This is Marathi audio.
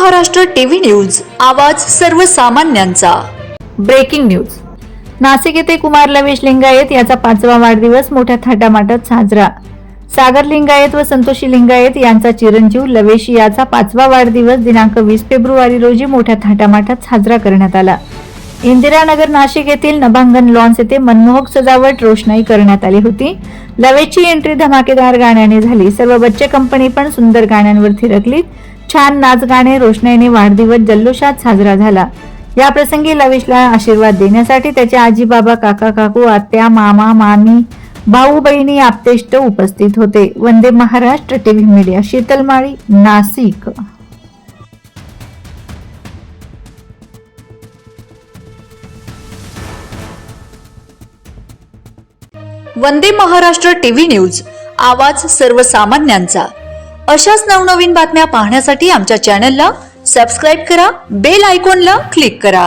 महाराष्ट्र टीव्ही न्यूज, आवाज सर्वसामान्यांचा। Breaking news. नाशिक येथे कुमार लवेश लिंगायत याचा 5वा वाढदिवस मोठ्या थाटामाटात साजरा। सागर लिंगायत व संतोषी लिंगायत यांचा चिरंजीव लवेश याचा 5वा वाढदिवस दिनांक 20 फेब्रुवारी रोजी मोठ्या थाटामाटात साजरा करण्यात आला। इंदिरानगर नाशिक येथील नभांगण लॉन्स येथे मनमोहक सजावट रोषणाई करण्यात आली होती। लवेशची एंट्री धमाकेदार गाण्याने झाली। सर्व बच्चे कंपनी पण सुंदर गाण्यांवर थिरकली। छान नाच गाणे रोषणाईने वाढदिवस जल्लोषात साजरा झाला। या प्रसंगी लवेशला आशीर्वाद देण्यासाठी त्याचे आजी बाबा, काका काकू, आत्या, मामा मामी, भाऊ बहिणी, आप्तेष्ट उपस्थित होते। Vande Maharashtra TV media, शीतलमाळी, Nashik. Vande Maharashtra TV news, आवाज सर्वसामान्यांचा। अशाच नवनवीन बातम्या पाहण्यासाठी आमच्या चॅनलला सबस्क्राइब करा, बेल आयकॉनला क्लिक करा।